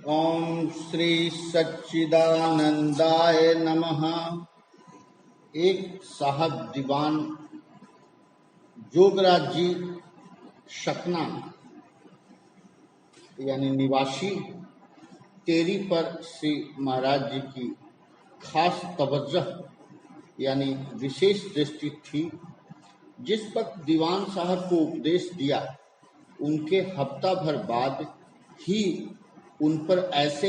ओम श्री सच्चिदानंदाय नमः। एक साहब दीवान जोगराज जी शकना यानी निवासी टेरी पर श्री महाराज जी की खास तवज्जो यानी विशेष दृष्टि थी। जिस वक्त दीवान साहब को उपदेश दिया उनके हफ्ता भर बाद ही उन पर ऐसे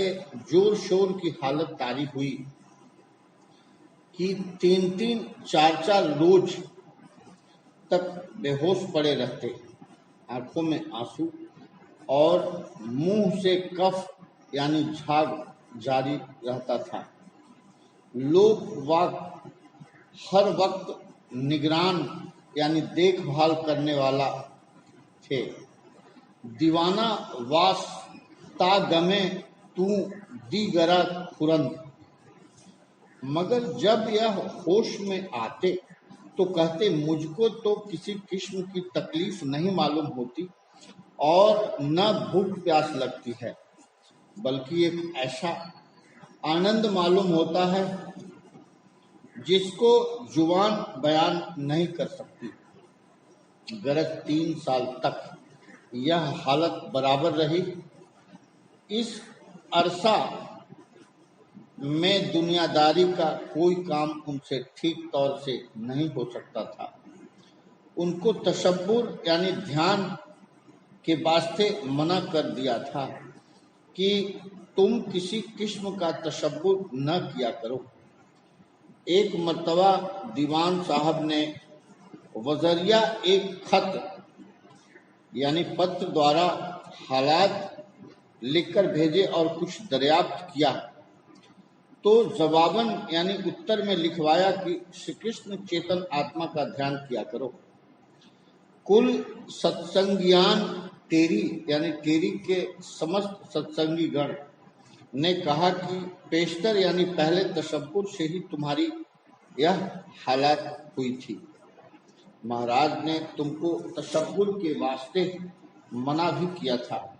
जोर शोर की हालत तारी हुई कि 3-3, 4-4 रोज तक बेहोश पड़े रहते, आंखों में आंसू और मुंह से कफ यानी झाग जारी रहता था। लोग वाक हर वक्त निगरान यानी देखभाल करने वाला थे। दीवाना वास ता गमे तू दीगरा खुरंद। मगर जब यह होश में आते तो कहते मुझको तो किसी किस्म की तकलीफ नहीं मालूम होती और न भूख प्यास लगती है, बल्कि एक ऐसा आनंद मालूम होता है जिसको जुबान बयान नहीं कर सकती। गरज 3 साल तक यह हालत बराबर रही। इस अरसा में दुनियादारी का कोई काम उनसे ठीक तौर से नहीं हो सकता था। उनको तशब्बुर यानी ध्यान के वास्ते मना कर दिया था कि तुम किसी किस्म का तशब्बुर न किया करो। एक मर्तबा दीवान साहब ने वज़रिया एक खत यानी पत्र द्वारा हालात लिखकर भेजे और कुछ दरियाफ्त किया तो जवाबन यानी उत्तर में लिखवाया कि श्री कृष्ण चेतन आत्मा का ध्यान किया करो। कुल सत्संगियान टेरी यानी टेरी के समस्त सत्संगी गण ने कहा कि पेशतर यानी पहले तशब्बुर से ही तुम्हारी यह हालत हुई थी। महाराज ने तुमको तशब्बुर के वास्ते मना भी किया था,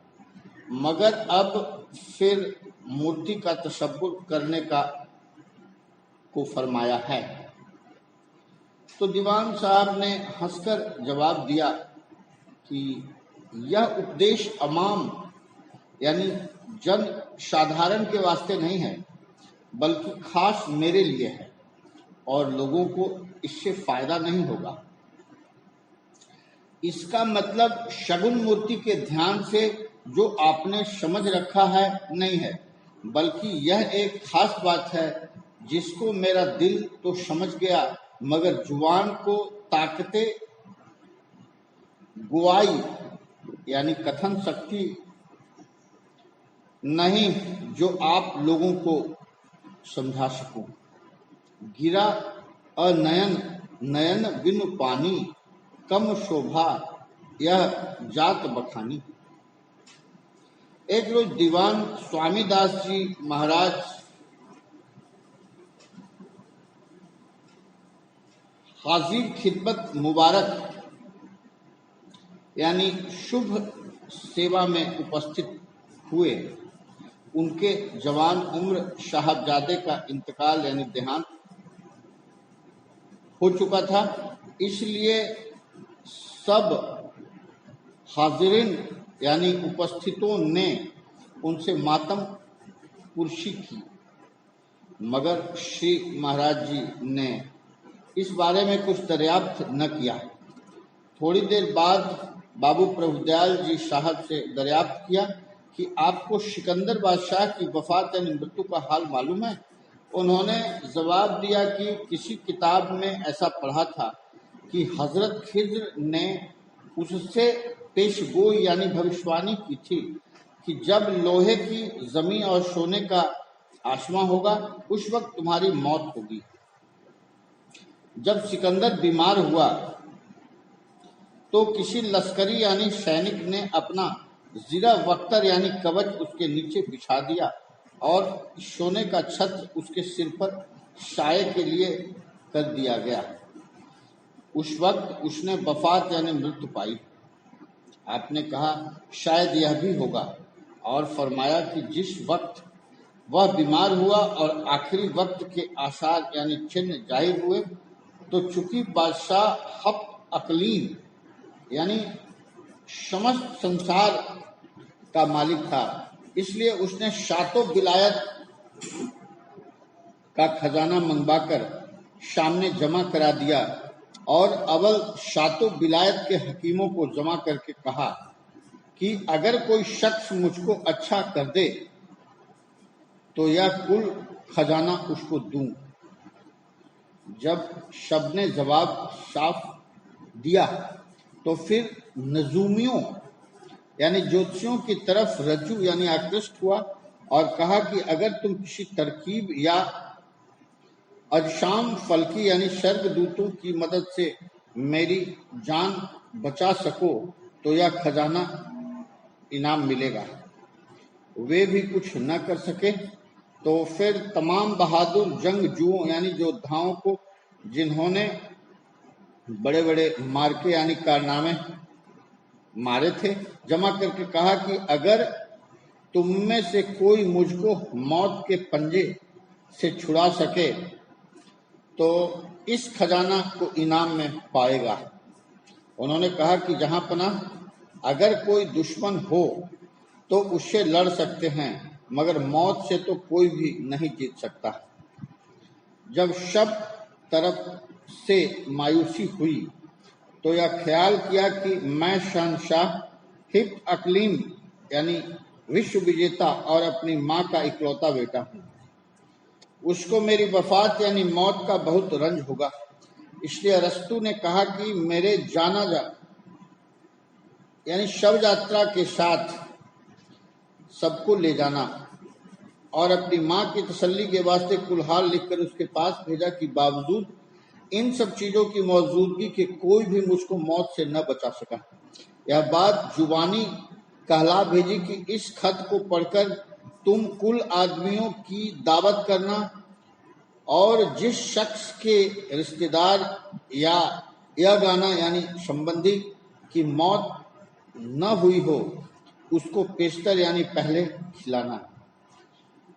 मगर अब फिर मूर्ति का तशब्बुर करने का को फरमाया है। तो दीवान साहब ने हंसकर जवाब दिया कि यह उपदेश अमाम यानी जन साधारण के वास्ते नहीं है, बल्कि खास मेरे लिए है और लोगों को इससे फायदा नहीं होगा। इसका मतलब शगुन मूर्ति के ध्यान से जो आपने समझ रखा है नहीं है, बल्कि यह एक खास बात है जिसको मेरा दिल तो समझ गया, मगर जुबान को ताकते गुआई यानी कथन शक्ति नहीं जो आप लोगों को समझा सकूं। गिरा अनयन नयन बिनु पानी कम शोभा यह जात बखानी। एक रोज दीवान स्वामी दास जी महाराज हाजिर खिदमत मुबारक यानी शुभ सेवा में उपस्थित हुए। उनके जवान उम्र साहबजादे का इंतकाल यानी देहांत हो चुका था, इसलिए सब हाजिरीन यानी उपस्थितों ने उनसे मातम पुरशी की, मगर श्री महाराज जी ने इस बारे में कुछ दरियाफ्त न किया। थोड़ी देर बाद बाबू प्रभुदयाल जी साहब से दरियाफ्त किया कि आपको सिकंदर बादशाह की वफात यानी मृत्यु का हाल मालूम है। उन्होंने जवाब दिया कि किसी किताब में ऐसा पढ़ा था कि हजरत खिज्र ने उससे पेशगोई यानी भविष्यवाणी की थी कि जब लोहे की जमीन और सोने का आसमां होगा उस वक्त तुम्हारी मौत होगी। जब सिकंदर बीमार हुआ तो किसी लश्करी यानी सैनिक ने अपना जीरा वक्तर यानी कवच उसके नीचे बिछा दिया और सोने का छत्र उसके सिर पर साये के लिए कर दिया गया। उस वक्त उसने वफात यानी मृत्यु पाई। आपने कहा शायद यह भी होगा और फरमाया कि जिस वक्त वह बीमार हुआ और आखिरी वक्त के आसार यानी चिन्ह जाहिर हुए, तो चूंकि बादशाह हफ्त अकलीम यानी समस्त संसार का मालिक था, इसलिए उसने शातो विलायत का खजाना मंगवाकर सामने जमा करा दिया और अव्वल शातो विलायत के हकीमों को जमा करके कहा कि अगर कोई शख्स मुझको अच्छा कर दे तो यह कुल खजाना उसको दूं। जब सब ने जवाब साफ दिया तो फिर नजूमियों यानी ज्योतिषियों की तरफ रज्जू यानी आकृष्ट हुआ और कहा कि अगर तुम किसी तरकीब या अजशाम फलकी यानी स्वर्गदूतों की मदद से मेरी जान बचा सको तो यह खजाना इनाम मिलेगा। वे भी कुछ न कर सके तो फिर तमाम बहादुर जंगजुओं यानी योद्धाओं को, जिन्होंने बड़े बड़े मार्के यानी कारनामे मारे थे, जमा करके कहा कि अगर तुम में से कोई मुझको मौत के पंजे से छुड़ा सके तो इस खजाना को इनाम में पाएगा। उन्होंने कहा कि जहां पनाह, अगर कोई दुश्मन हो तो उससे लड़ सकते हैं, मगर मौत से तो कोई भी नहीं जीत सकता। जब सब तरफ से मायूसी हुई तो यह ख्याल किया कि मैं शहंशाह हिफ्त अकलीम यानी विश्व विजेता और अपनी माँ का इकलौता बेटा हूँ। उसको मेरी वफात यानी मौत का बहुत रंज होगा। इसलिए अरस्तु ने कहा कि मेरे जानाजा यानी शव यात्रा के साथ सबको ले जाना और अपनी माँ की तसल्ली के वास्ते कुल्हार लिखकर उसके पास भेजा कि बावजूद इन सब चीजों की मौजूदगी के कोई भी मुझको मौत से न बचा सका। यह बात जुबानी कहला भेजी कि इस खत को पढ़कर तुम कुल आदमियों की दावत करना और जिस शख्स के रिश्तेदार या गाना यानी संबंधी की मौत न हुई हो उसको पेशतर यानी पहले खिलाना।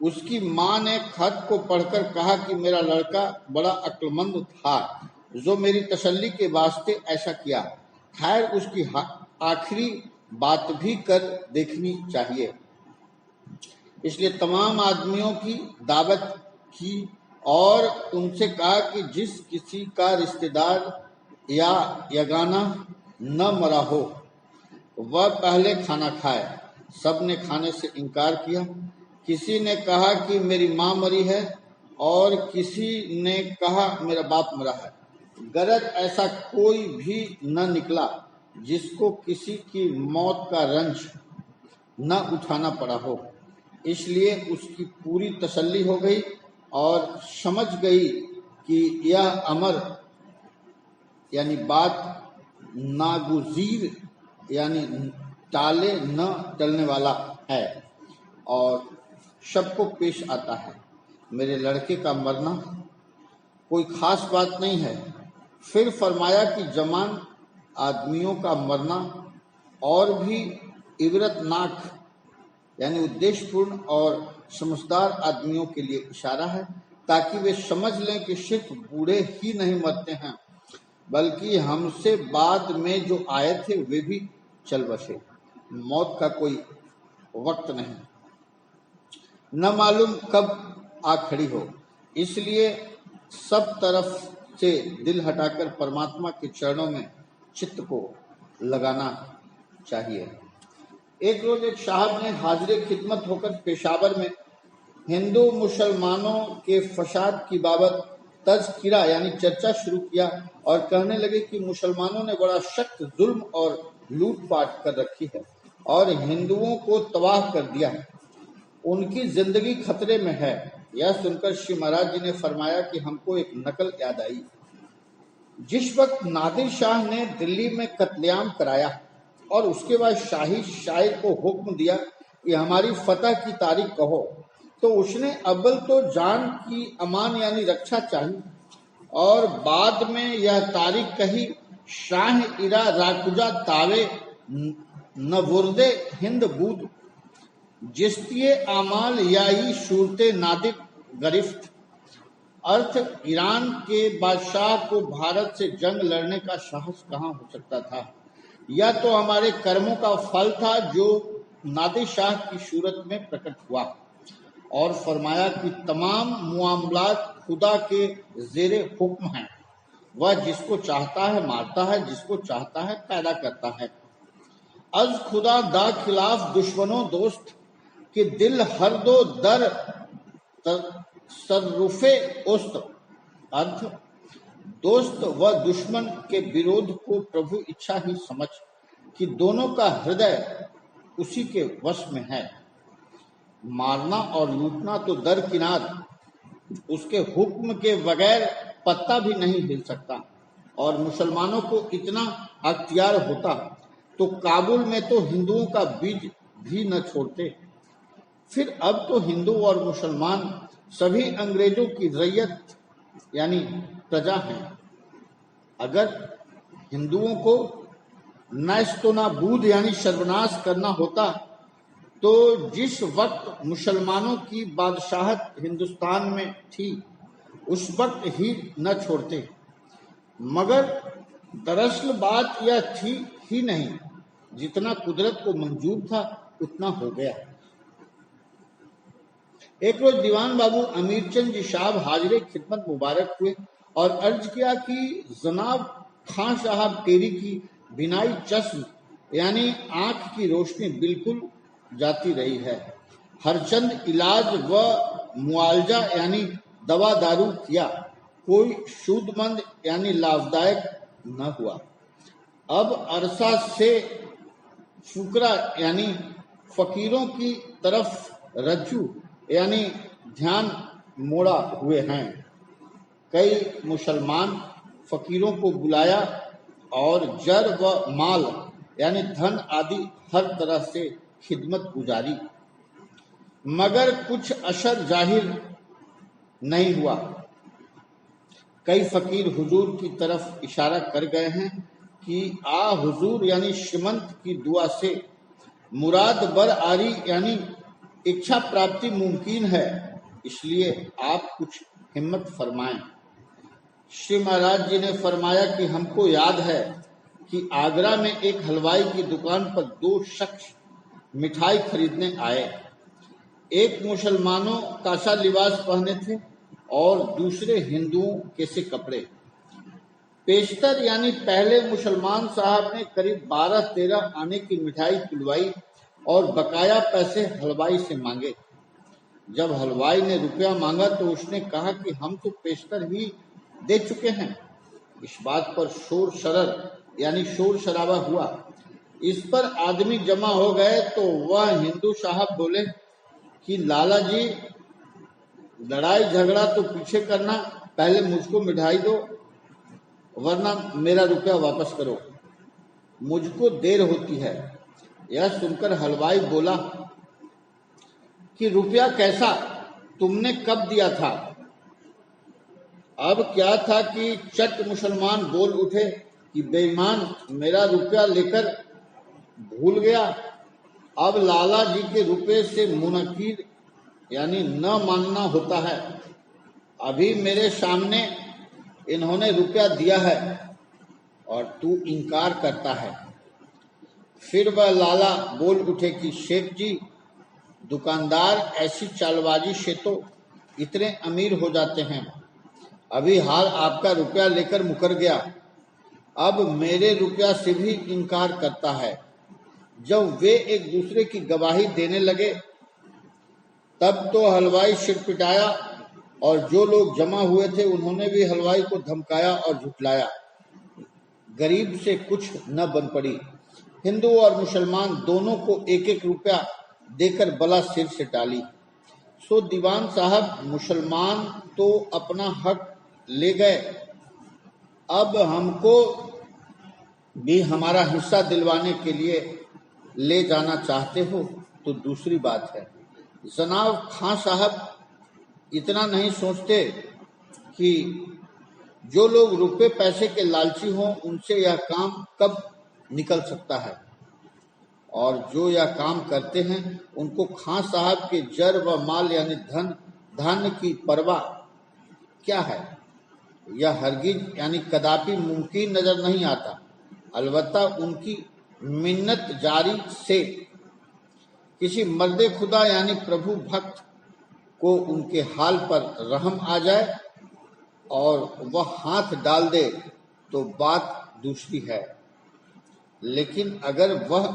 उसकी माँ ने खत को पढ़कर कहा कि मेरा लड़का बड़ा अक्लमंद था जो मेरी तसल्ली के वास्ते ऐसा किया। खैर उसकी आखिरी बात भी कर देखनी चाहिए। इसलिए तमाम आदमियों की दावत की और उनसे कहा कि जिस किसी का रिश्तेदार या यगाना न मरा हो वह पहले खाना खाए। सब ने खाने से इनकार किया। किसी ने कहा कि मेरी माँ मरी है और किसी ने कहा मेरा बाप मरा है। गरज ऐसा कोई भी न निकला जिसको किसी की मौत का रंज न उठाना पड़ा हो। इसलिए उसकी पूरी तसल्ली हो गई और समझ गई कि यह अमर यानी बात नागुजीर यानी टाले न टलने वाला है और सबको पेश आता है। मेरे लड़के का मरना कोई खास बात नहीं है। फिर फरमाया कि जवान आदमियों का मरना और भी इबरतनाक यानी उद्देश्यपूर्ण और समझदार आदमियों के लिए इशारा है, ताकि वे समझ लें कि सिर्फ बूढ़े ही नहीं मरते हैं बल्कि हमसे बाद में जो आए थे वे भी चल बसे। मौत का कोई वक्त नहीं, न मालूम कब आ खड़ी हो। इसलिए सब तरफ से दिल हटाकर परमात्मा के चरणों में चित्त को लगाना चाहिए। एक रोज एक साहब ने हाजिर खिदमत होकर पेशावर में हिंदू मुसलमानों के फसाद की बाबत तज़किरा यानी चर्चा शुरू किया और कहने लगे कि मुसलमानों ने बड़ा सख्त जुल्म और लूटपाट कर रखी है और हिंदुओं को तबाह कर दिया है। उनकी जिंदगी खतरे में है। यह सुनकर श्री महाराज जी ने फरमाया कि हमको एक नकल याद आई। जिस वक्त नादिर शाह ने दिल्ली में कत्लेआम कराया और उसके बाद शाही शायर को हुक्म दिया कि हमारी फतह की तारीख कहो, तो उसने अव्वल तो जान की अमान यानी रक्षा चाहिए और बाद में यह तारीख कही, शाह इरा राकुजा तावे नवुर्दे हिंद बूद जिस्तिये आमाल याई शूरते नादिक गरिफ्त। अर्थ, ईरान के बादशाह को भारत से जंग लड़ने का साहस कहाँ हो सकता था। यह तो हमारे कर्मों का फल था जो नादिर शाह की सूरत में प्रकट हुआ। और फरमाया कि तमाम मुआमलात खुदा के जेरे हुक्म हैं। वह जिसको चाहता है मारता है, जिसको चाहता है पैदा करता है। अज खुदा दा खिलाफ दुश्मनों दोस्त के दिल हर दो दर सर्रुफे उस्त। अर्थ, दोस्त व दुश्मन के विरोध को प्रभु इच्छा ही समझ कि दोनों का हृदय उसी के वश में है। मारना और लूटना तो दरकिनार, उसके हुक्म के बगैर पत्ता भी नहीं हिल सकता। और मुसलमानों को इतना अख्तियार होता तो काबुल में तो हिंदुओं का बीज भी न छोड़ते। फिर अब तो हिंदू और मुसलमान सभी अंग्रेजों की रैयत यानी प्रजा हैं। अगर हिंदुओं को नस्तनाबूद यानी सर्वनाश करना होता तो जिस वक्त मुसलमानों की बादशाहत हिंदुस्तान में थी उस वक्त ही न छोड़ते। मगर दरअसल बात यह थी ही नहीं, जितना कुदरत को मंजूर था उतना हो गया। एक रोज दीवान बाबू अमीरचंद जी साहब हाजिर खिदमत मुबारक हुए और अर्ज किया कि जनाब खां साहब टेरी की बिनाई चश्म यानी आंख की रोशनी बिल्कुल जाती रही है। हरचंद इलाज व मुआवजा यानी दवा दारू किया, कोई सूदमंद यानी लाभदायक न हुआ। अब अरसा से फुकरा यानी फकीरों की तरफ रज्जू यानी ध्यान मोड़ा हुए हैं। कई मुसलमान फकीरों को बुलाया और जर व माल यानी धन आदि हर तरह से खिदमत गुजारी, मगर कुछ असर जाहिर नहीं हुआ। कई फकीर हुजूर की तरफ इशारा कर गए हैं कि आ हुजूर यानी श्रीमंत की दुआ से मुराद बर आरी यानी इच्छा प्राप्ति मुमकिन है, इसलिए आप कुछ हिम्मत फरमाएं। श्री महाराज जी ने फरमाया कि हमको याद है कि आगरा में एक हलवाई की दुकान पर दो शख्स मिठाई खरीदने आए। एक मुसलमानों का सा लिबास पहने थे और दूसरे हिंदुओं के से कपड़े। पेशतर यानी पहले मुसलमान साहब ने करीब 12-13 आने की मिठाई खुलवाई और बकाया पैसे हलवाई से मांगे। जब हलवाई ने रुपया मांगा तो उसने कहा कि हम तो पेशतर ही दे चुके हैं। इस बात पर शोर शरर यानी शोर शराबा हुआ। इस पर आदमी जमा हो गए तो वह हिंदू साहब बोले कि लाला जी, लड़ाई झगड़ा तो पीछे करना, पहले मुझको मिठाई दो वरना मेरा रुपया वापस करो, मुझको देर होती है। यह सुनकर हलवाई बोला कि रुपया कैसा, तुमने कब दिया था? अब क्या था कि चट मुसलमान बोल उठे कि बेईमान, मेरा रुपया लेकर भूल गया। अब लाला जी के रुपए से मुनकीर यानी न मानना होता है। अभी मेरे सामने इन्होंने रुपया दिया है और तू इनकार करता है। फिर वह लाला बोल उठे कि शेख जी, दुकानदार ऐसी चालबाजी से तो इतने अमीर हो जाते हैं। अभी हाल आपका रुपया लेकर मुकर गया, अब मेरे रुपया से भी इनकार करता है। जब वे एक दूसरे की गवाही देने लगे तब तो हलवाई सिर पिटाया और जो लोग जमा हुए थे उन्होंने भी हलवाई को धमकाया और झुठलाया। गरीब से कुछ न बन पड़ी। हिंदू और मुसलमान दोनों को एक एक रुपया देकर बला सिर से डाली। सो दीवान साहब, मुसलमान तो अपना हक ले गए, अब हमको भी हमारा हिस्सा दिलवाने के लिए ले जाना चाहते हो तो दूसरी बात है। जनाब खां साहब इतना नहीं सोचते कि जो लोग रुपए पैसे के लालची हों उनसे यह काम कब निकल सकता है। और जो यह काम करते हैं उनको खां साहब के जर व माल यानी धन की परवाह क्या है। यह हरगिज यानी कदापि मुमकिन नजर नहीं आता। अलबत्ता उनकी मिन्नत जारी से किसी मर्दे खुदा यानी प्रभु भक्त को उनके हाल पर रहम आ जाए और वह हाथ डाल दे तो बात दूसरी है। लेकिन अगर वह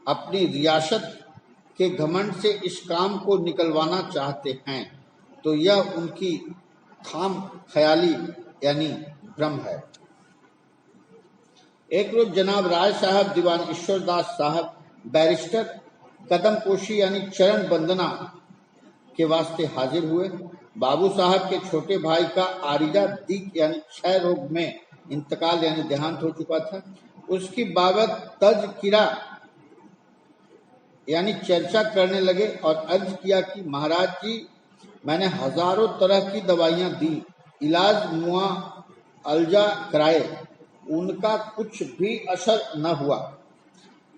अपनी रियासत के घमंड से इस काम को निकलवाना चाहते हैं तो यह उनकी खाम ख्याली यानी भ्रम है। एक रोज जनाब राय साहब दीवान ईश्वरदास साहब बैरिस्टर कदमपोशी यानी चरण वंदना के वास्ते हाजिर हुए। बाबू साहब के छोटे भाई का आरिजा दीक यानी क्षय रोग में इंतकाल यानी देहांत हो चुका था। उसकी बाबत तज़किरा यानी चर्चा करने लगे और अर्ज किया कि महाराज जी, मैंने हजारों तरह की दवाइयां दी, इलाज मुआवजा कराए, उनका कुछ भी असर न हुआ।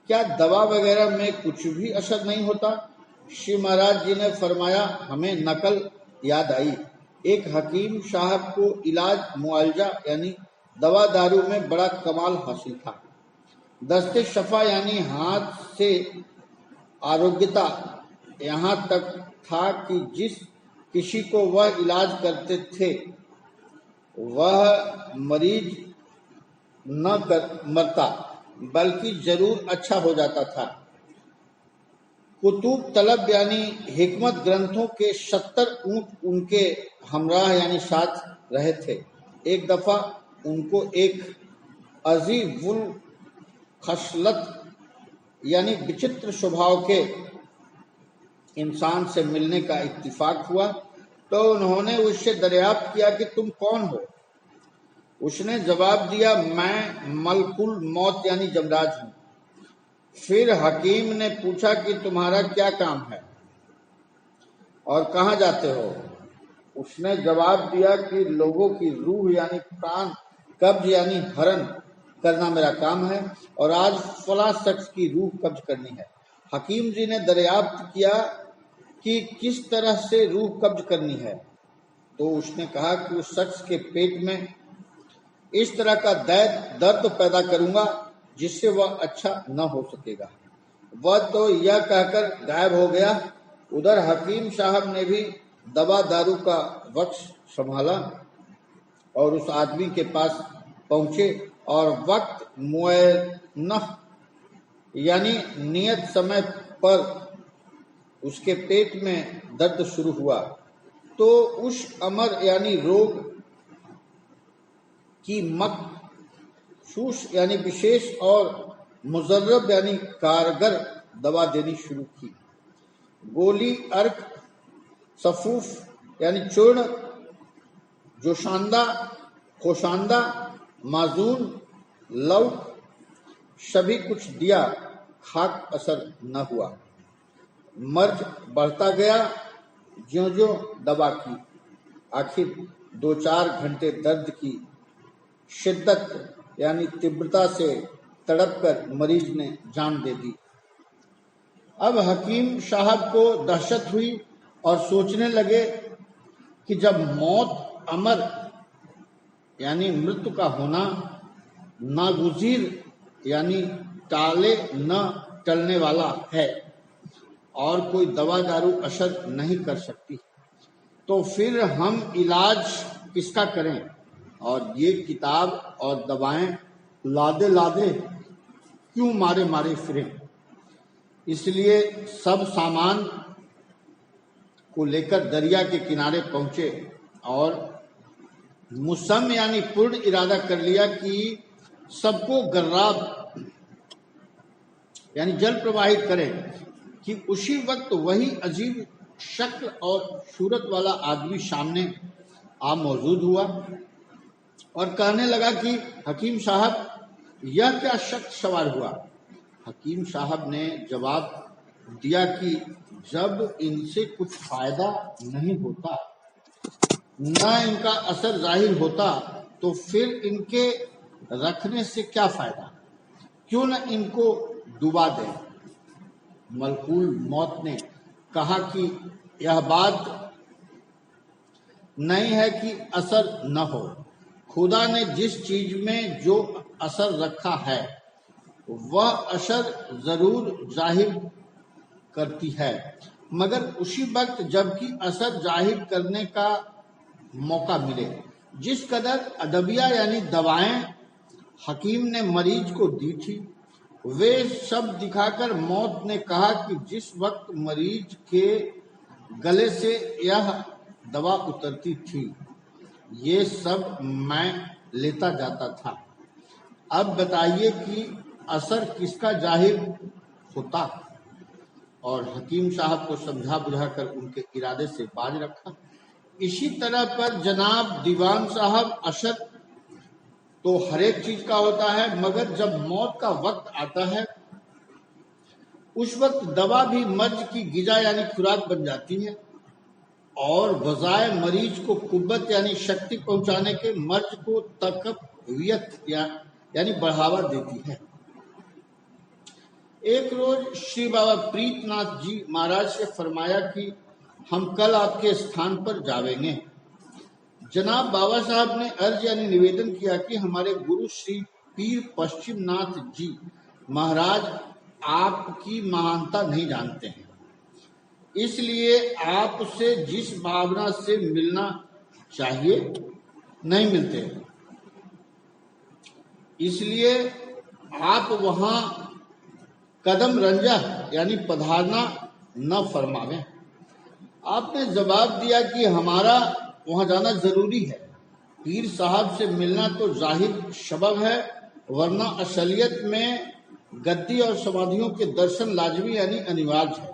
क्या दवा वगैरह में कुछ भी असर नहीं होता? श्री महाराज जी ने फरमाया, हमें नकल याद आई। एक हकीम साहब को इलाज मुआवजा यानी दवा दारू में बड़ा कमाल हासिल था। दस्ते शफा यानी हाथ से आरोग्यता यहाँ तक था कि जिस किसी को वह इलाज करते थे वह मरीज न मरता बल्कि जरूर अच्छा हो जाता था। कुतुब तलब यानी हिकमत ग्रंथों के 70 ऊंट उनके हमराह यानी साथ रहे थे। एक दफा उनको एक अजीबुल खसलत यानी विचित्र स्वभाव के इंसान से मिलने का इत्तिफाक हुआ तो उन्होंने उससे दरियाफ्त किया कि तुम कौन हो। उसने जवाब दिया, मैं मलकुल मौत यानी जमराज हूँ। फिर हकीम ने पूछा कि तुम्हारा क्या काम है और कहाँ जाते हो। उसने जवाब दिया कि लोगों की रूह यानी प्राण कब्ज यानी हरण करना मेरा काम है और आज फला शख्स की रूह कब्ज करनी है। हकीम जी ने दरियाफ्त किया कि किस तरह से रूह कब्ज करनी है तो उसने कहा कि उस शख्स के पेट में इस तरह का दर्द पैदा करूंगा जिससे वह अच्छा न हो सकेगा। वह तो यह कहकर गायब हो गया। उधर हकीम साहब ने भी दवा दारू का वक्त संभाला और उस आदमी के पास पहुंचे और वक्त मुअय्यन यानी नियत समय पर उसके पेट में दर्द शुरू हुआ तो उस अमर यानी रोग की मखसूस यानी विशेष और मुजर्रब यानी कारगर दवा देनी शुरू की। गोली, अर्क, सफूफ यानी चूर्ण, जोशांदा, खोशांदा, माजून, लव सभी कुछ दिया, खाक असर न हुआ। मर्ज बढ़ता गया ज्यों ज्यों दवा की। आखिर 2-4 घंटे दर्द की शिद्दत यानी तीव्रता से तड़प कर मरीज ने जान दे दी। अब हकीम साहब को दहशत हुई और सोचने लगे कि जब मौत अमर यानी मृत्यु का होना नागुजीर यानी टाले न टलने वाला है और कोई दवा दारू असर नहीं कर सकती तो फिर हम इलाज किसका करें और ये किताब और दवाएं लादे लादे क्यों मारे मारे फिरें। इसलिए सब सामान को लेकर दरिया के किनारे पहुंचे और मुसम यानी पूर्ण इरादा कर लिया कि सबको गर्राब यानी जल प्रवाहित करें कि उसी वक्त वही अजीब शक्ल और सूरत वाला आदमी सामने आ मौजूद हुआ और कहने लगा कि हकीम साहब, यह क्या शख्स सवार हुआ। हकीम साहब ने जवाब दिया कि जब इनसे कुछ फायदा नहीं होता न इनका असर जाहिर होता तो फिर इनके रखने से क्या फायदा, क्यों न इनको डुबा दें। मलकूल मौत ने कहा कि यह बात नहीं है कि असर न हो। खुदा ने जिस चीज में जो असर रखा है वह असर जरूर जाहिर करती है, मगर उसी वक्त जबकि असर जाहिर करने का मौका मिले। जिस कदर अदविया यानी दवाएं हकीम ने मरीज को दी थी, वे सब दिखाकर मौत ने कहा कि जिस वक्त मरीज के गले से यह दवा उतरती थी, ये सब मैं लेता जाता था। अब बताइए कि असर किसका जाहिर होता? और हकीम साहब को समझा बुझाकर उनके इरादे से बाज रखा। इसी तरह पर जनाब दीवान साहब, असर तो हर एक चीज का होता है, मगर जब मौत का वक्त आता है उस वक्त दवा भी मर्ज की गिजा यानी खुराक बन जाती है और बजाय मरीज को कुव्वत यानी शक्ति पहुंचाने के मर्ज को तकवियत यानी बढ़ावा देती है। एक रोज श्री बाबा प्रीतनाथ जी महाराज से फरमाया कि हम कल आपके स्थान पर जावेंगे। जनाब बाबा साहब ने अर्ज यानी निवेदन किया कि हमारे गुरु श्री पीर पश्चिमनाथ जी महाराज आपकी महानता नहीं जानते हैं, इसलिए आपसे जिस भावना से मिलना चाहिए नहीं मिलते, इसलिए आप वहां कदम रंजा यानी पधारना न फरमावें। आपने जवाब दिया कि हमारा वहां जाना जरूरी है। पीर साहब से मिलना तो जाहिर सबब है, वरना असलियत में गद्दी और समाधियों के दर्शन लाजमी यानी अनिवार्य है।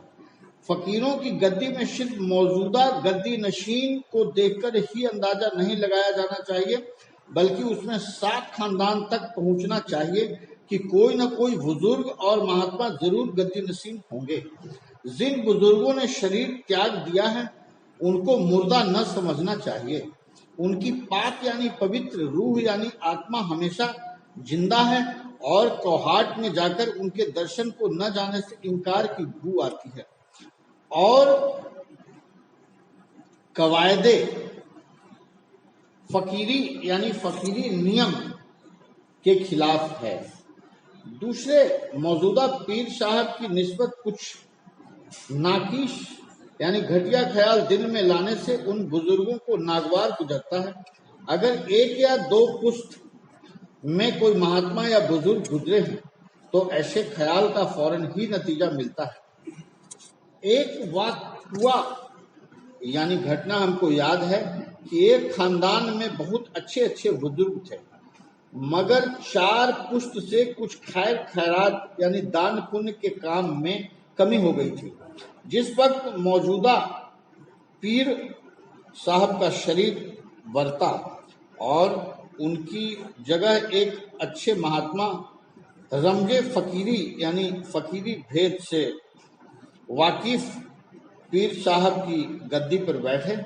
फकीरों की गद्दी में सिर्फ मौजूदा गद्दी नशीन को देखकर ही अंदाजा नहीं लगाया जाना चाहिए, बल्कि उसमें 7 खानदान तक पहुंचना चाहिए कि कोई न कोई बुजुर्ग और महात्मा जरूर गद्दी नशीन होंगे। जिन बुजुर्गों ने शरीर त्याग दिया है उनको मुर्दा न समझना चाहिए। उनकी पाक यानी पवित्र रूह यानी आत्मा हमेशा जिंदा है और कौहाट में जाकर उनके दर्शन को न जाने से इनकार की बू आती है और कवायदे फकीरी यानी फकीरी नियम के खिलाफ है। दूसरे मौजूदा पीर साहब की निस्बत कुछ नाकिश यानी घटिया ख्याल दिल में लाने से उन बुजुर्गों को नागवार गुजरता है। अगर 1 या 2 पुश्त में कोई महात्मा या बुजुर्ग गुजरे हैं तो ऐसे ख्याल का फौरन ही नतीजा मिलता है। एक वाक़या यानी घटना हमको याद है कि एक खानदान में बहुत अच्छे अच्छे बुजुर्ग थे, मगर 4 पुश्त से कुछ खैर खैरात यानी दान पुण्य के काम में कमी हो गई थी। जिस वक्त मौजूदा पीर साहब का शरीर बरता और उनकी जगह एक अच्छे महात्मा रमजे फकीरी यानी फकीरी भेद से वाकिफ पीर साहब की गद्दी पर बैठे,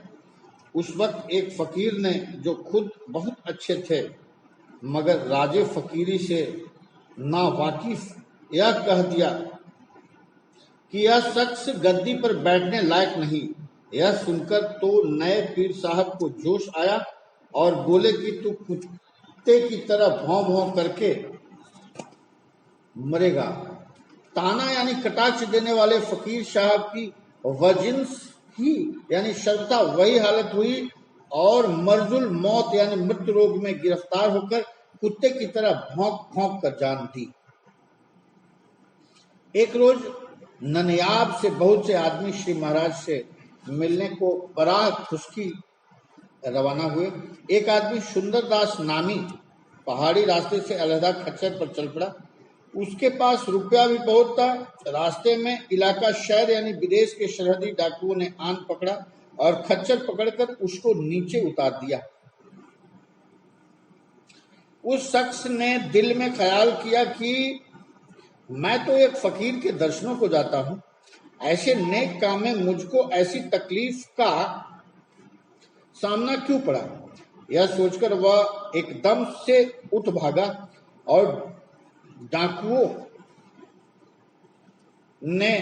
उस वक्त एक फकीर ने जो खुद बहुत अच्छे थे मगर राजे फकीरी से ना वाकिफ यह कह दिया कि यह शख्स गद्दी पर बैठने लायक नहीं। यह सुनकर तो नए पीर साहब को जोश आया और बोले कि तू कुत्ते की तरह भौं भौं करके मरेगा। ताना यानी कटाक्ष देने वाले फकीर साहब की वजिन्स ही यानी शर्ता वही हालत हुई और मर्जुल मौत यानी मृत्यु रोग में गिरफ्तार होकर कुत्ते की तरह भौंक भौंक कर जान दी। एक रोज ननियाब से बहुत से आदमी श्री महाराज से मिलने को बराह खुशकी रवाना हुए। एक आदमी सुंदरदास नामी पहाड़ी रास्ते से अलहदा खच्चर पर चल पड़ा। उसके पास रुपया भी बहुत था। रास्ते में इलाका शहर यानी विदेश के सरहदी डाकुओं ने आन पकड़ा और खच्चर पकड़कर उसको नीचे उतार दिया। उस शख्स ने दिल में ख्याल किया कि मैं तो एक फकीर के दर्शनों को जाता हूं, ऐसे नेक काम में मुझको ऐसी तकलीफ का सामना क्यों पड़ा। यह सोचकर वह एकदम से उठ भागा और डाकुओं ने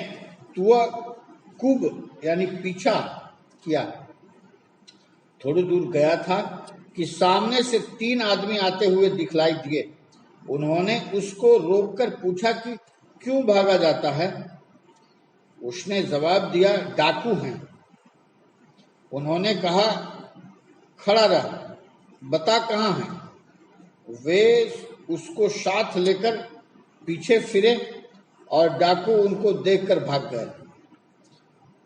तुअकुब यानी पीछा किया। थोड़ी दूर गया था कि सामने से 3 आदमी आते हुए दिखलाई दिए। उन्होंने उसको रोककर पूछा कि क्यों भागा जाता है। उसने जवाब दिया, डाकू हैं। उन्होंने कहा, खड़ा रह, बता कहाँ है। वे उसको साथ लेकर पीछे फिरे और डाकू उनको देखकर भाग गए।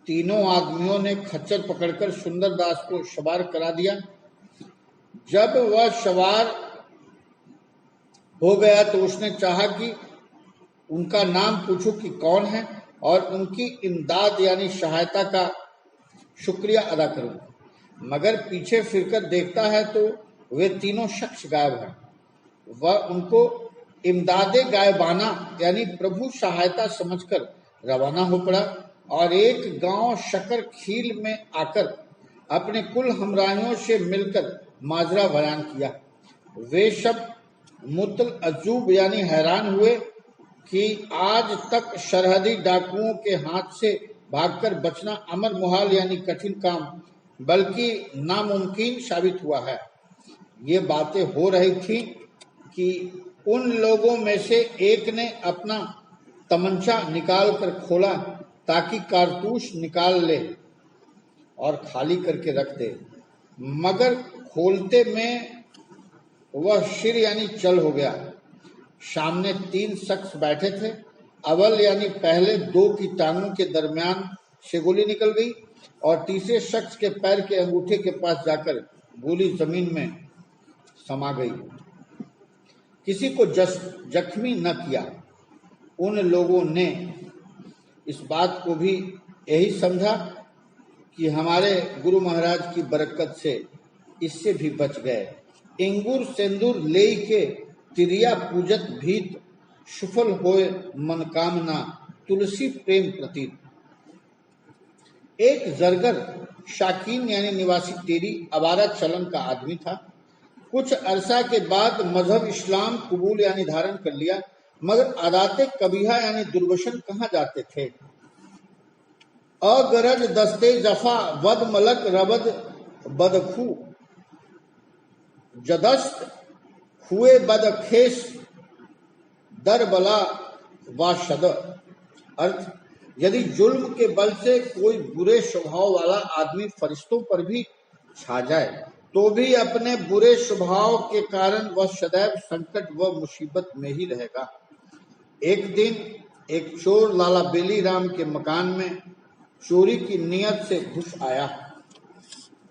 तीनों आदमियों ने खच्चर पकड़कर सुंदरदास को सवार करा दिया। जब वह सवार हो गया तो उसने चाहा कि उनका नाम पूछूं कि कौन है और उनकी इमदाद यानी सहायता का शुक्रिया अदा करूं, मगर पीछे फिरकर देखता है तो वे तीनों शख्स गायब हैं। वह उनको इमदादे गायबाना यानी प्रभु सहायता समझकर रवाना हो पड़ा और एक गांव शकर खील में आकर अपने कुल हमराहियों से मिलकर माजरा बयान किया। वे सब मुतल अजूब यानी हैरान हुए कि आज तक सरहदी डाकुओं के हाथ से भागकर बचना अमर मुहाल यानी कठिन काम बल्कि नामुमकिन साबित हुआ है। ये बातें हो रही थी कि उन लोगों में से एक ने अपना तमंचा निकाल कर खोला ताकि कारतूस निकाल ले और खाली करके रख दे, मगर खोलते में वह सिर यानी चल हो गया। सामने 3 शख्स बैठे थे। अव्वल यानी पहले 2 की टांगों के दरमियान से गोली निकल गई और तीसरे शख्स के पैर के अंगूठे के पास जाकर गोली जमीन में समा गई। किसी को जख्मी न किया। उन लोगों ने इस बात को भी यही समझा कि हमारे गुरु महाराज की बरकत से इससे भी बच गए। इंगुर सेंदूर ले के तिरिया पूजत भीत सुफल होए मनकामना तुलसी प्रेम प्रतीत। एक जरगर शाकीन यानी निवासी टेरी आवारा चलन का आदमी था। कुछ अरसा के बाद मजहब इस्लाम कबूल यानी धारण कर लिया, मगर आदाते कबीहा यानी दुर्वसन कहाँ जाते थे। अगरज दस्ते जफा वद मलक रबद बदखू जदस्त हुए बदखेश दर बला वाशद। अर्थ, यदि जुल्म के बल से कोई बुरे स्वभाव वाला आदमी फरिश्तों पर भी छा जाए तो भी अपने बुरे स्वभाव के कारण वह सदैव संकट व मुसीबत में ही रहेगा। एक दिन एक चोर लाला बेली राम के मकान में चोरी की नियत से घुस आया।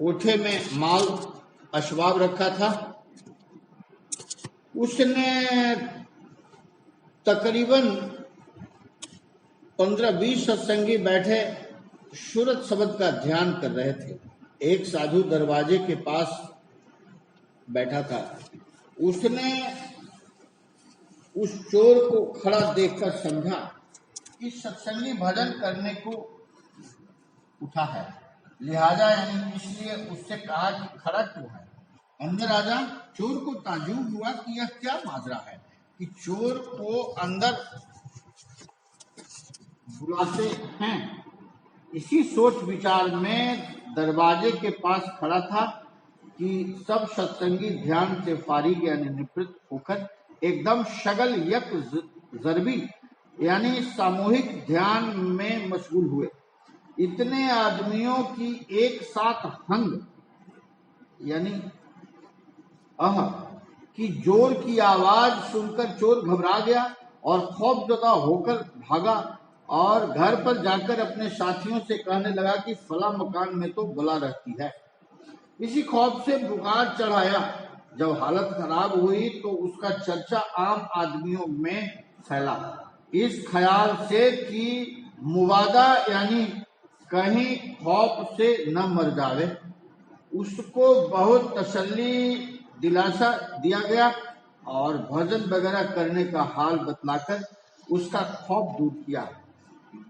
कोठे में माल असबाब रखा था। उसने तकरीबन 15-20 सत्संगी बैठे सूरत शब्द का ध्यान कर रहे थे। एक साधु दरवाजे के पास बैठा था। उसने उस चोर को खड़ा देखकर समझा कि सत्संगी भजन करने को उठा है, लिहाजा यानी इसलिए उससे कहा कि खड़ा क्यों है, अंदर आ जा। चोर को ताज्जुब हुआ कि यह क्या माजरा है कि चोर को अंदर बुलाते हैं। इसी सोच विचार में दरवाजे के पास खड़ा था कि सब सत्संगी ध्यान से फारिग यानी निवृत्त होकर एकदम शगल यक जरबी यानी सामूहिक ध्यान में मशगूल हुए। इतने आदमियों की एक साथ हंग यानी की जोर की आवाज सुनकर चोर घबरा गया और खौफजदा होकर भागा और घर पर जाकर अपने साथियों से कहने लगा कि फला मकान में तो बला रहती है। इसी खौफ से बुखार चढ़ाया। जब हालत खराब हुई तो उसका चर्चा आम आदमियों में फैला, इस ख्याल से कि मुवादा यानी कहीं खौफ से न मर जावे। उसको बहुत तसल्ली दिलासा दिया गया और भजन वगैरह करने का हाल बतलाकर उसका खौफ दूर किया।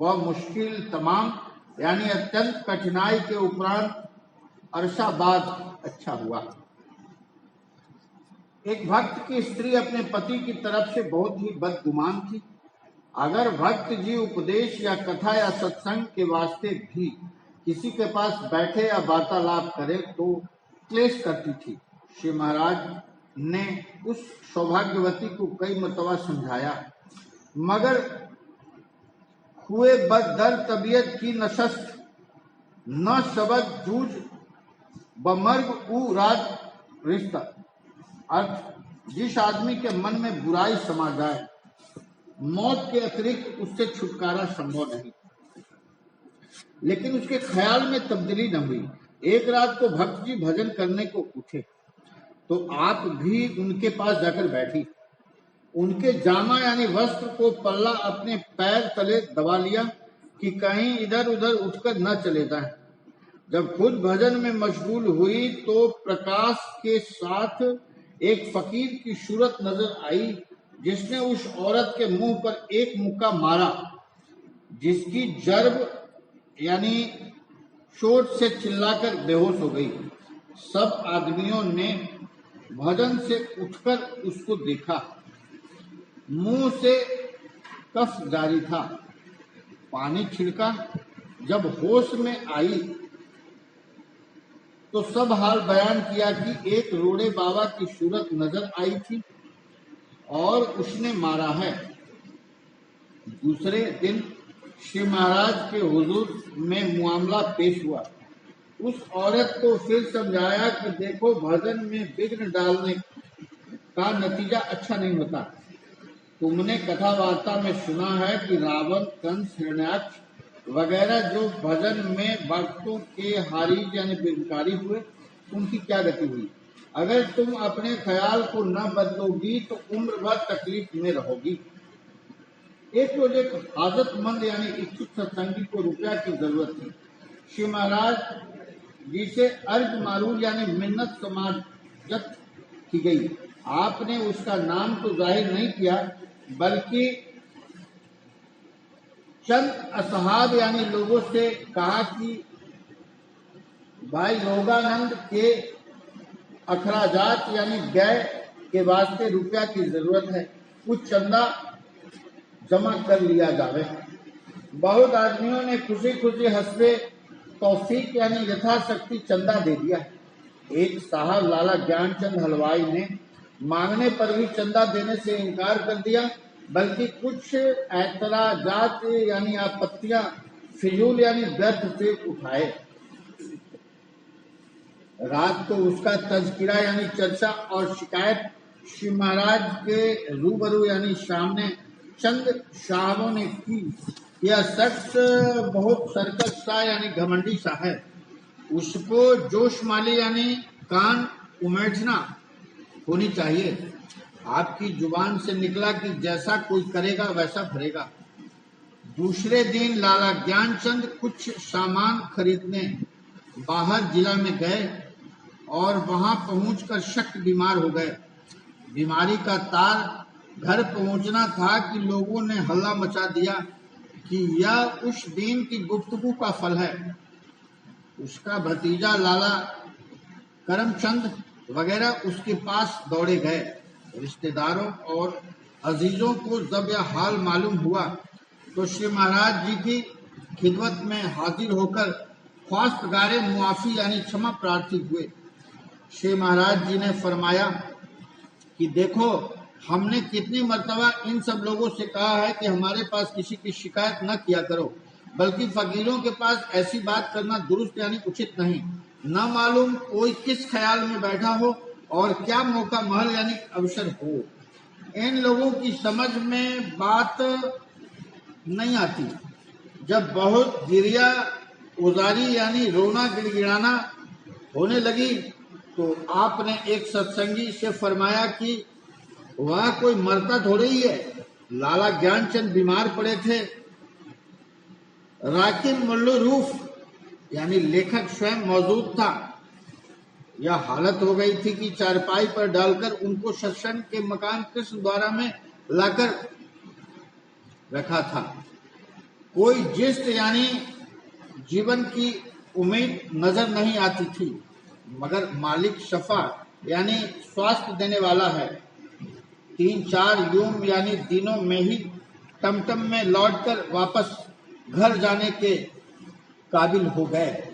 वह मुश्किल तमाम यानी अत्यंत कठिनाई के उपरांत अरसा बाद अच्छा हुआ। एक भक्त की स्त्री अपने पति की तरफ से बहुत ही बदगुमान थी। अगर भक्त जी उपदेश या कथा या सत्संग के वास्ते भी किसी के पास बैठे या वार्तालाप करे तो क्लेश करती थी। श्री महाराज ने उस सौभाग्यवती को कई मरतबा समझाया, मगर हुए बदर तबीयत की नशस्त न सबक जूझ बमर्ग उ राज रिश्ता। अर्थ, जिस आदमी के मन में बुराई समा जाए, मौत के अतिरिक्त उससे छुटकारा संभव नहीं। लेकिन उसके ख्याल में तब्दीली न हुई। एक रात को भक्त जी भजन करने को उठे तो आप भी उनके पास जाकर बैठी। उनके जामा यानी वस्त्र को पल्ला अपने पैर तले दबा लिया कि कहीं इधर उधर उठकर न चले जाए। जब खुद भजन में मशगूल हुई तो प्रकाश के साथ एक फकीर की सूरत नजर आई, जिसने उस औरत के मुंह पर एक मुक्का मारा, जिसकी जर्ब यानी चोट से चिल्लाकर बेहोश हो गई। सब आदमियों ने भजन से उठकर उसको देखा। मुंह से कफ जारी था। पानी छिड़का। जब होश में आई तो सब हाल बयान किया कि एक रोड़े बाबा की सूरत नजर आई थी और उसने मारा है। दूसरे दिन श्री महाराज के हुजूर में मामला पेश हुआ। उस औरत को फिर समझाया कि देखो, भजन में विघ्न डालने का नतीजा अच्छा नहीं होता। तुमने कथा वार्ता में सुना है कि रावण, कंस, हिरण्याक्ष वगैरह जो भजन में भक्तों के हारिज यानी बेकारी हुए, उनकी क्या गति हुई। अगर तुम अपने ख्याल को न बदलोगी तो उम्र भर तकलीफ में रहोगी। एक रोज एक हाजतमंद यानी इच्छुक सत्संगी को रुपया की जरूरत थी। श्री महाराज जी से अर्ज मारूल यानी मिन्नत समाजत की गई। आपने उसका नाम तो जाहिर नहीं किया, बल्कि चंद असहाब यानी लोगों से कहा कि भाई योगानंद के अखराजात यानी व्यय के वास्ते रुपया की जरूरत है, कुछ चंदा जमा कर लिया जावे। बहुत आदमियों ने खुशी खुशी हंसबे तौफीक यानी यथाशक्ति चंदा दे दिया। एक साहब लाला ज्ञानचंद हलवाई ने मांगने पर भी चंदा देने से इनकार कर दिया, बल्कि कुछ ऐतराजात यानी आपत्तियां फिजूल यानी व्यर्थ से उठाए। रात को उसका तज़किरा यानी चर्चा और शिकायत श्री महाराज के रूबरू यानी सामने चंद साहबों ने की। यह शख्स बहुत सरकस सा यानी घमंडी सा है। उसको जोशमाली यानी कान उमेठना होनी चाहिए। आपकी जुबान से निकला कि जैसा कोई करेगा वैसा भरेगा। दूसरे दिन लाला ज्ञानचंद कुछ सामान खरीदने बाहर जिला में गए और वहां पहुंचकर सख्त बीमार हो गए। बीमारी का तार घर पहुंचना था कि लोगों ने हल्ला मचा दिया कि यह उस दिन की गुफ्तगू का फल है। उसका भतीजा लाला करमचंद वगैरह उसके पास दौड़े गए। रिश्तेदारों और अजीजों को जब यह हाल मालूम हुआ तो श्री महाराज जी की खिदमत में हाजिर होकर ख्वास्तगारे मुआफी यानी क्षमा प्रार्थी हुए। श्री महाराज जी ने फरमाया कि देखो, हमने कितनी मर्तबा इन सब लोगों से कहा है कि हमारे पास किसी की शिकायत न किया करो, बल्कि फकीरों के पास ऐसी बात करना दुरुस्त यानी उचित नहीं। न मालूम कोई किस ख्याल में बैठा हो और क्या मौका महल यानी अवसर हो। इन लोगों की समझ में बात नहीं आती। जब बहुत गिरिया उजारी यानी रोना गिड़गिड़ाना होने लगी तो आपने एक सत्संगी से फरमाया कि वह कोई मरता थोड़ी ही है। लाला ज्ञानचंद बीमार पड़े थे। राकिब मुल्लू रूफ यानी लेखक स्वयं मौजूद था। यह हालत हो गई थी कि चारपाई पर डालकर उनको सत्संग के मकान कृष्ण द्वारा में लाकर रखा था। कोई जिस्त यानी जीवन की उम्मीद नजर नहीं आती थी, मगर मालिक शफा यानी स्वास्थ्य देने वाला है। 3-4 यूम यानी दिनों में ही टमटम में लौटकर वापस घर जाने के काबिल हो गए।